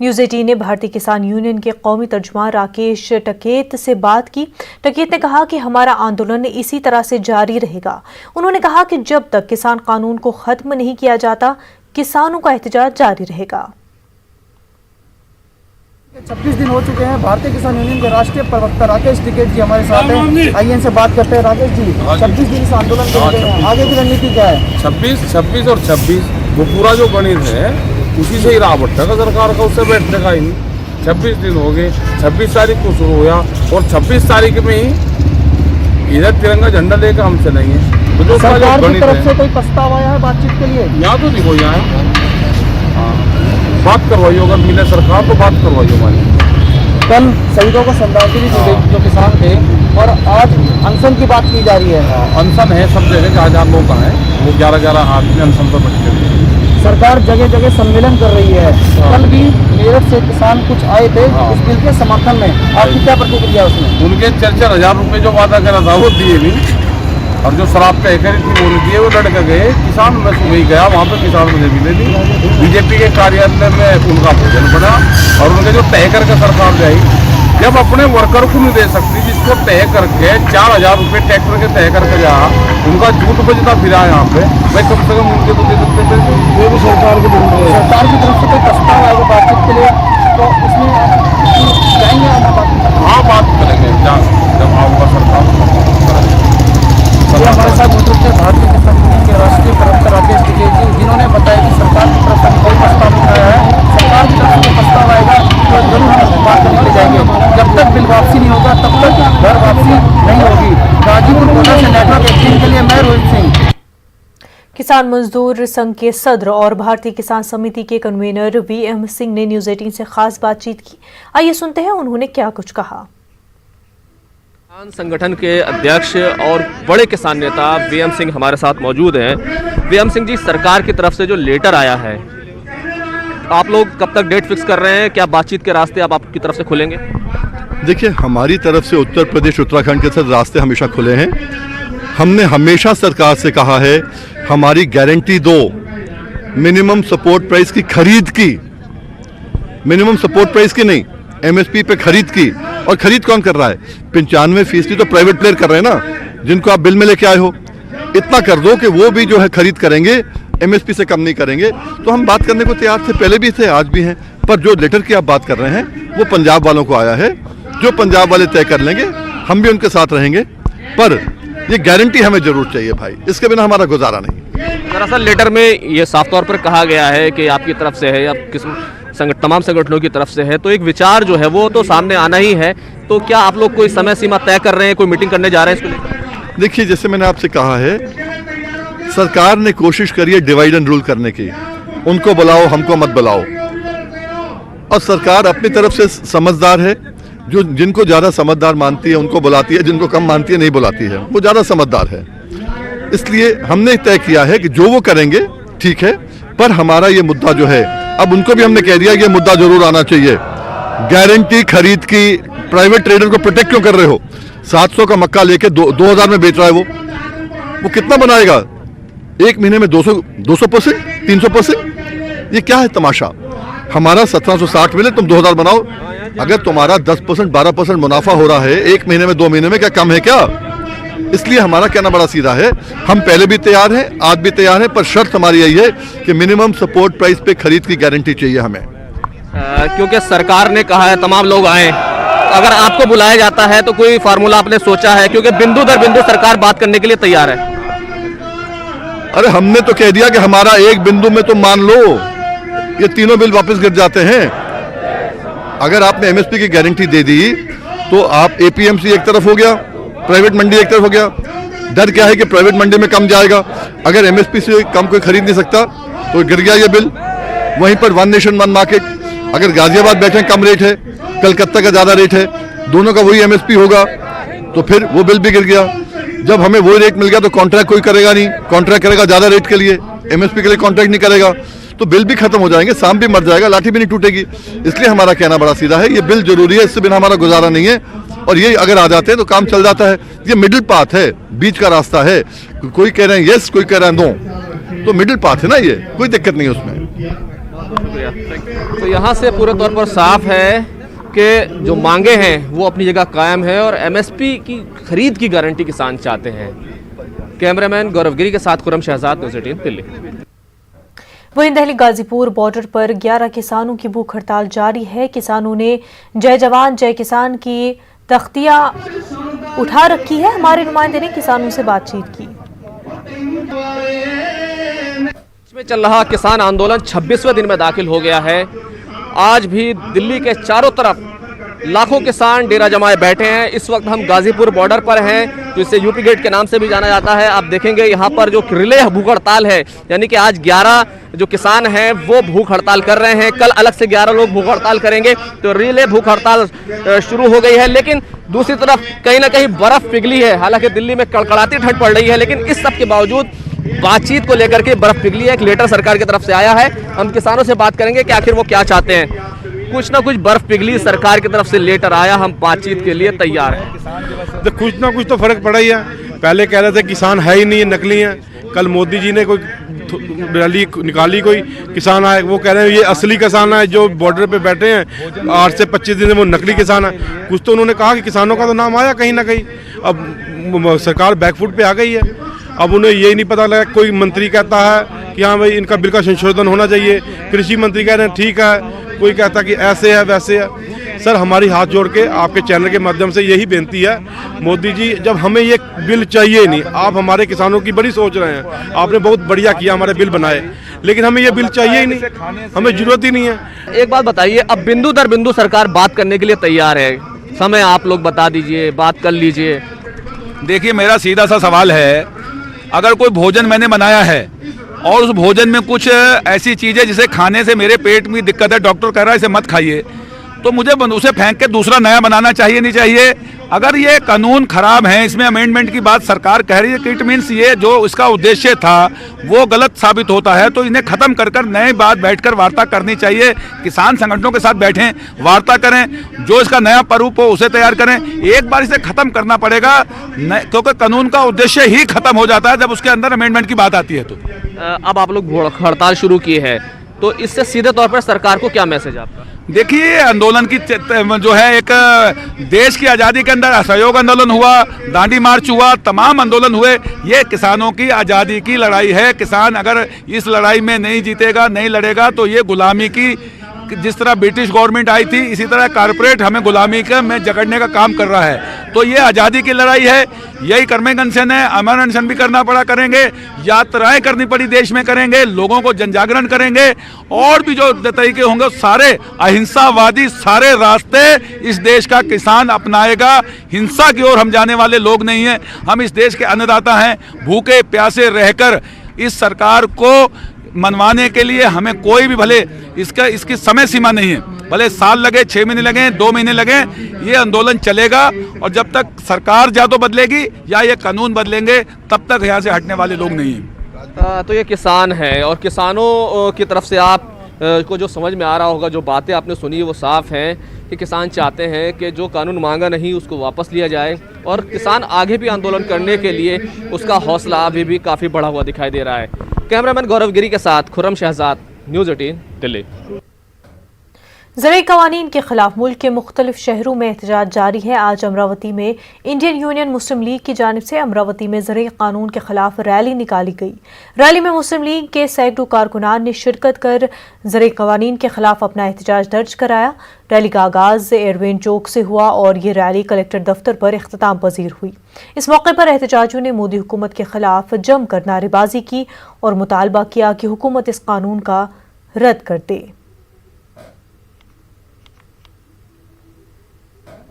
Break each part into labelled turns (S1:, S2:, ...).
S1: News 18 ने भारतीय किसान यूनियन के कौमी तर्जुमान राकेश टकेत से बात की। टकेत ने कहा कि हमारा आंदोलन इसी तरह से जारी रहेगा। उन्होंने कहा कि जब तक किसान कानून को खत्म नहीं किया जाता, किसानों का एहतजाज जारी रहेगा।
S2: 26 दिन हो चुके हैं। भारतीय किसान यूनियन के राष्ट्रीय प्रवक्ता राकेश टिकैत जी हमारे साथ हैं। आइए इनसे बात करते हैं। राकेश जी, 26 दिन इस आंदोलन के लिए हैं, आगे की रणनीति क्या है?
S3: 26 और 26 वो पूरा जो गणित है उसी से ही राह भटका सरकार का, उससे बैठने का ही नहीं। 26 दिन हो गए, 26 तारीख को शुरू हुआ और 26 तारीख में ही इधर तिरंगा झंडा लेकर हम चलेंगे। तो जो
S2: सरकार की तरफ से कोई प्रस्ताव आया है बातचीत के लिए?
S3: यहाँ तो नहीं कोई आया। बात करवाइए, अगर मिले सरकार तो बात करवाइए हमारी।
S2: कल शहीदों को श्रद्धांजलि दी गई जो किसान थे, और आज अनशन की बात की जा रही है।
S3: अनशन है सब जगह, जहाँ जहाँ लोग हैं वो 11-11 आदमी अनशन पर बैठे हुए।
S2: सरकार जगह जगह सम्मेलन कर रही है। कल भी मेरठ से किसान कुछ आए थे इस बिल के समर्थन में, आपकी क्या प्रतिक्रिया उसमें?
S3: उनके 4-4 रुपये जो वादा करा था वो दिए नहीं, और जो शराब तय करी थी वो दिए। वो लड़के गए किसान, मैं सुबह गया वहाँ पे, किसान मुझे मिले नहीं। बीजेपी के कार्यालय में उनका भोजन बना, और उनके जो तय करके सरकार जाई, जब अपने वर्कर को नहीं दे सकती, जिसको तय करके 4000 रुपये ट्रैक्टर के तय करके जा, उनका झूठ बजता फिरा यहाँ पे, भाई कम से कम उनके तो दे सकते थे। वो भी सरकार की
S2: तरफ से कोई प्रस्ताव आएगा बातचीत के लिए, तो उसमें जाएंगे आप?
S3: हाँ, बात करेंगे जब आऊँगा सरकार।
S2: हमारे साथ मौजूद थे भारतीय किसान यूनियन के राष्ट्रीय प्रवक्ता राकेश टिकैत जी, जिन्होंने बताया कि सरकार की तरफ से कोई प्रस्ताव नहीं आया है। सरकार की तरफ से प्रस्ताव आएगा तो जरूर हम बात करने के जाएंगे। जब तक बिल वापसी नहीं होगा तब तक घर वापसी नहीं होगी। गाजीपुर कोटा से नेटवर्क 18 के लिए मैं रोहित सिंह।
S1: किसान मजदूर संघ के सदर और भारतीय किसान समिति के कन्वीनर वीएम सिंह ने न्यूज़ 18 से खास बातचीत की। आइए सुनते हैं उन्होंने क्या कुछ कहा।
S4: किसान संगठन के अध्यक्ष और बड़े किसान नेता वीएम सिंह हमारे साथ मौजूद हैं। वीएम सिंह जी, सरकार की तरफ से जो लेटर आया है, आप लोग कब तक डेट फिक्स कर रहे हैं? क्या बातचीत के रास्ते अब आपकी तरफ से खुलेंगे?
S5: देखिए, हमारी तरफ से उत्तर प्रदेश उत्तराखंड के साथ रास्ते हमेशा खुले हैं। हमने हमेशा सरकार से कहा है हमारी गारंटी दो, मिनिमम सपोर्ट प्राइस की खरीद की, मिनिमम सपोर्ट प्राइस की नहीं, एमएसपी पे खरीद की। और खरीद कौन कर रहा है? 95% तो प्राइवेट प्लेयर कर रहे हैं ना, जिनको आप बिल में लेके आए हो। इतना कर दो कि वो भी जो है खरीद करेंगे, एमएसपी से कम नहीं करेंगे। तो हम बात करने को तैयार थे, पहले भी थे, आज भी हैं। पर जो लेटर की आप बात कर रहे हैं वो पंजाब वालों को आया है, जो पंजाब वाले तय कर लेंगे, हम भी उनके साथ रहेंगे। पर ये गारंटी हमें जरूर चाहिए भाई, इसके बिना हमारा गुजारा नहीं।
S4: दरअसल लेटर में ये साफ तौर पर कहा गया है कि आपकी तरफ से है या तमाम संगठनों की तरफ से है, तो एक विचार जो है वो तो सामने आना ही है। तो क्या आप लोग कोई समय सीमा तय कर रहे हैं, कोई मीटिंग करने जा रहे हैं इसको लेकर?
S5: देखिए, जैसे मैंने आपसे कहा है, सरकार ने कोशिश करी है डिवाइड एंड रूल करने की। उनको बुलाओ, हमको मत बुलाओ। और सरकार अपनी तरफ से समझदार है, जो जिनको ज़्यादा समझदार मानती है उनको बुलाती है, जिनको कम मानती है नहीं बुलाती है। वो ज़्यादा समझदार है, इसलिए हमने तय किया है कि जो वो करेंगे ठीक है। पर हमारा ये मुद्दा जो है, अब उनको भी हमने कह दिया ये मुद्दा जरूर आना चाहिए। गारंटी खरीद की, प्राइवेट ट्रेडर को प्रोटेक्ट क्यों कर रहे हो? 700 का मक्का लेके 2000 में बेच रहा है, वो कितना बनाएगा? एक महीने में 200%, 300%? ये क्या है तमाशा? हमारा 1760 मिले, तुम 2000 बनाओ। अगर तुम्हारा 10%, 12% मुनाफा हो रहा है एक महीने में, 2 महीने में, क्या कम है क्या? इसलिए हमारा कहना बड़ा सीधा है, हम पहले भी तैयार हैं, आज भी तैयार हैं, पर शर्त हमारी यही है कि मिनिमम सपोर्ट प्राइस पे खरीद की गारंटी चाहिए हमें।
S4: क्योंकि सरकार ने कहा है तमाम लोग आए, अगर आपको बुलाया जाता है तो कोई फार्मूला आपने सोचा है? क्योंकि बिंदु दर बिंदु सरकार बात करने के लिए तैयार है।
S5: अरे हमने तो कह दिया कि हमारा एक बिंदु में तो मान लो ये तीनों बिल वापस गिर जाते हैं। अगर आपने एमएसपी की गारंटी दे दी तो आप एपीएमसी एक तरफ हो गया, प्राइवेट मंडी एक तरफ हो गया। डर क्या है कि प्राइवेट मंडी में कम जाएगा, अगर एमएसपी से कम कोई खरीद नहीं सकता तो गिर गया ये बिल। वहीं पर वन नेशन वन मार्केट, अगर गाजियाबाद बैठे कम रेट है, कलकत्ता का ज़्यादा रेट है, दोनों का वही एमएसपी होगा, तो फिर वो बिल भी गिर गया। जब हमें वही रेट मिल गया तो कॉन्ट्रैक्ट कोई करेगा नहीं, कॉन्ट्रैक्ट करेगा ज़्यादा रेट के लिए, एमएसपी के लिए कॉन्ट्रैक्ट नहीं करेगा, तो बिल भी खत्म हो जाएंगे, सांप भी मर जाएगा, लाठी भी नहीं टूटेगी। इसलिए हमारा कहना बड़ा सीधा है, ये बिल जरूरी है, इससे बिना हमारा गुजारा नहीं है। और ये अगर आ जाते हैं तो काम चल जाता है। ये मिडिल पाथ है, बीच का रास्ता है। कोई कह रहे हैं यस, कोई कह रहे हैं नो, तो मिडिल पाथ है ना, ये कोई दिक्कत नहीं है उसमें।
S4: शुक्रिया। तो यहाँ से पूरे तौर पर साफ है कि जो मांगे हैं वो अपनी जगह कायम है और एमएसपी की खरीद की गारंटी किसान चाहते हैं। कैमरामैन गौरव गिरी के साथ खुरम शहजाद, न्यूज़ 18 दिल्ली।
S1: वहीं दिल्ली गाजीपुर बॉर्डर पर 11 किसानों की भूख हड़ताल जारी है। किसानों ने जय जवान जय किसान की तख्तियां उठा रखी है। हमारे नुमाइंदे ने किसानों से बातचीत की।
S4: में चल रहा किसान आंदोलन 26वें दिन में दाखिल हो गया है। आज भी दिल्ली के चारों तरफ लाखों किसान डेरा जमाए बैठे हैं। इस वक्त हम गाजीपुर बॉर्डर पर हैं, तो इसे यूपी गेट के नाम से भी जाना जाता है। आप देखेंगे यहाँ पर जो रिले भूख हड़ताल है, यानी कि आज 11 जो किसान हैं वो भूख हड़ताल कर रहे हैं। कल अलग से 11 लोग भूख हड़ताल करेंगे, तो रिले भूख हड़ताल शुरू हो गई है। लेकिन दूसरी तरफ कहीं ना कहीं बर्फ पिघली है। हालांकि दिल्ली में कड़कड़ाती ठंड पड़ रही है, लेकिन इस सब के बावजूद बातचीत को लेकर के बर्फ पिघली है। एक लेटर सरकार की तरफ से आया है। हम किसानों से बात करेंगे कि आखिर वो क्या चाहते हैं। कुछ ना कुछ बर्फ पिघली, सरकार की तरफ से लेटर आया, हम बातचीत के लिए तैयार हैं।
S6: तो कुछ ना कुछ तो फर्क पड़ा ही है। पहले कह रहे थे किसान है ही नहीं, नकली है। कल मोदी जी ने कोई रैली निकाली, कोई किसान आए, वो कह रहे हैं ये असली किसान है जो बॉर्डर पे बैठे हैं 8 से 25 दिन में, वो नकली किसान है। कुछ तो उन्होंने कहा कि किसानों का तो नाम आया कहीं ना कहीं। अब सरकार बैकफुट पे आ गई है। अब उन्हें यही नहीं पता लगा। कोई मंत्री कहता है कि हाँ भाई इनका बिल का संशोधन होना चाहिए, कृषि मंत्री कह रहे हैं ठीक है, कोई कहता कि ऐसे है वैसे है। सर हमारी हाथ जोड़ के आपके चैनल के माध्यम से यही बेनती है, मोदी जी जब हमें ये बिल चाहिए नहीं, आप हमारे किसानों की बड़ी सोच रहे हैं, आपने बहुत बढ़िया किया हमारे बिल बनाए, लेकिन हमें ये बिल चाहिए ही नहीं, हमें जरूरत ही नहीं है।
S4: एक बात बताइए, अब बिंदु दर बिंदु सरकार बात करने के लिए तैयार है, समय आप लोग बता दीजिए, बात कर लीजिए।
S7: देखिए मेरा सीधा सा सवाल है, अगर कोई भोजन मैंने बनाया है और उस भोजन में कुछ ऐसी चीज़ है जिसे खाने से मेरे पेट में दिक्कत है, डॉक्टर कह रहा है इसे मत खाइए, तो मुझे उसे फेंक के दूसरा नया बनाना चाहिए नहीं चाहिए? अगर ये कानून खराब है, इसमें अमेंडमेंट की बात सरकार कह रही है कि इट मीन्स ये जो इसका उद्देश्य था वो गलत साबित होता है, तो इन्हें खत्म कर कर नए बात बैठकर वार्ता करनी चाहिए। किसान संगठनों के साथ बैठें, वार्ता करें, जो इसका नया प्रारूप हो उसे तैयार करें। एक बार इसे खत्म करना पड़ेगा, क्योंकि कानून का उद्देश्य ही खत्म हो जाता है जब उसके अंदर अमेंडमेंट की बात आती है। तो
S4: अब आप लोग हड़ताल शुरू की है, तो इससे सीधे तौर पर सरकार को क्या मैसेज आपका?
S7: देखिए आंदोलन की जो है, एक देश की आज़ादी के अंदर असहयोग आंदोलन हुआ, दांडी मार्च हुआ, तमाम आंदोलन हुए, ये किसानों की आज़ादी की लड़ाई है। किसान अगर इस लड़ाई में नहीं जीतेगा, नहीं लड़ेगा, तो ये गुलामी की, जिस तरह ब्रिटिश गवर्नमेंट आई थी इसी तरह कारपोरेट हमें गुलामी का में जकड़ने का काम कर रहा है। तो ये आज़ादी की लड़ाई है, यही कर्मठ अनशन है। अमर अनशन भी करना पड़ा करेंगे, यात्राएं करनी पड़ी देश में करेंगे, लोगों को जनजागरण करेंगे, और भी जो तरीके होंगे सारे अहिंसावादी सारे रास्ते इस देश का किसान अपनाएगा। हिंसा की ओर हम जाने वाले लोग नहीं हैं। हम इस देश के अन्नदाता हैं। भूखे प्यासे रहकर इस सरकार को मनवाने के लिए हमें कोई भी, भले इसकी समय सीमा नहीं है, भले साल लगे, 6 महीने लगे, 2 महीने लगे, ये आंदोलन चलेगा। और जब तक सरकार या तो बदलेगी या ये कानून बदलेंगे, तब तक यहाँ से हटने वाले लोग नहीं हैं।
S4: तो ये किसान है, और किसानों की तरफ से आप को जो समझ में आ रहा होगा, जो बातें आपने सुनी वो साफ हैं कि किसान चाहते हैं कि जो कानून मांगा नहीं उसको वापस लिया जाए, और किसान आगे भी आंदोलन करने के लिए उसका हौसला अभी भी काफ़ी बढ़ा हुआ दिखाई दे रहा है। कैमरामैन गौरव गिरी के साथ खुरम शहजाद, न्यूज़ 18 दिल्ली।
S1: ज़राई क़वानीन के खिलाफ मुल्क के मुख्तलिफ शहरों में एहतजाज जारी है। आज अमरावती में इंडियन यूनियन मुस्लिम लीग की जानिब से अमरावती में ज़राई कानून के खिलाफ रैली निकाली गई। रैली में मुस्लिम लीग के सैकड़ों कारकुनान ने शिरकत कर ज़राई क़वानीन के खिलाफ अपना एहतजाज दर्ज कराया। रैली का आगाज़ एयरवेन चौक से हुआ और ये रैली कलेक्टर दफ्तर पर इख्तिताम पजीर हुई। इस मौके पर एहतजाजियों ने मोदी हुकूमत के खिलाफ जमकर नारेबाजी की और मुतालबा किया कि हुकूमत इस कानून का रद्द कर दे।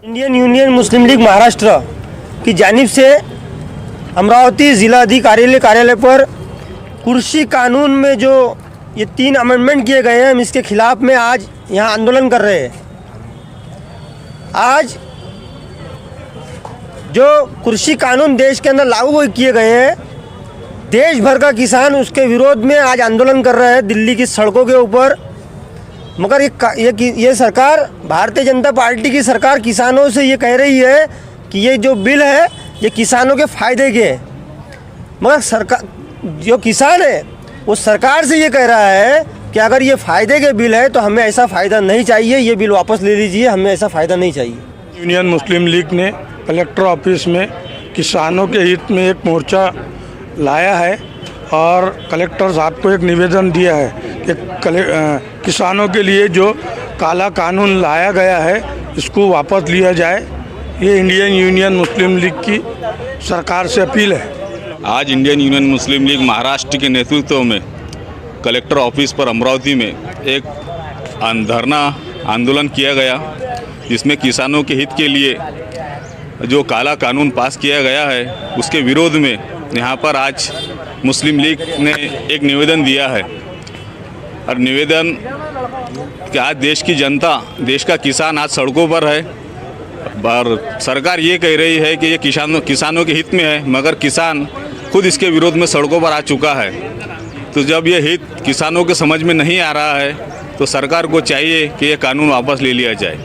S8: इंडियन यूनियन मुस्लिम लीग महाराष्ट्र की जानिब से अमरावती ज़िला अधिकारी कार्यालय पर कृषि कानून में जो ये 3 अमेंडमेंट किए गए हैं, हम इसके खिलाफ में आज यहाँ आंदोलन कर रहे हैं। आज जो कृषि कानून देश के अंदर लागू किए गए हैं, देश भर का किसान उसके विरोध में आज आंदोलन कर रहे हैं दिल्ली की सड़कों के ऊपर। मगर ये सरकार, भारतीय जनता पार्टी की सरकार, किसानों से ये कह रही है कि ये जो बिल है ये किसानों के फ़ायदे के है। मगर सरकार, जो किसान है वो सरकार से ये कह रहा है कि अगर ये फ़ायदे के बिल है तो हमें ऐसा फ़ायदा नहीं चाहिए, ये बिल वापस ले लीजिए, हमें ऐसा फ़ायदा नहीं चाहिए।
S9: यूनियन मुस्लिम लीग ने कलेक्टर ऑफिस में किसानों के हित में एक मोर्चा लाया है और कलेक्टर साहब को एक निवेदन दिया है कि किसानों के लिए जो काला कानून लाया गया है इसको वापस लिया जाए। ये इंडियन यूनियन मुस्लिम लीग की सरकार से अपील है।
S10: आज इंडियन यूनियन मुस्लिम लीग महाराष्ट्र के नेतृत्व में कलेक्टर ऑफिस पर अमरावती में एक धरना आंदोलन किया गया, जिसमें किसानों के हित के लिए जो काला कानून पास किया गया है उसके विरोध में यहाँ पर आज मुस्लिम लीग ने एक निवेदन दिया है। और निवेदन कि आज देश की जनता, देश का किसान आज सड़कों पर है और सरकार ये कह रही है कि ये किसानों के हित में है, मगर किसान खुद इसके विरोध में सड़कों पर आ चुका है। तो जब ये हित किसानों के समझ में नहीं आ रहा है तो सरकार को चाहिए कि ये कानून वापस ले लिया जाए।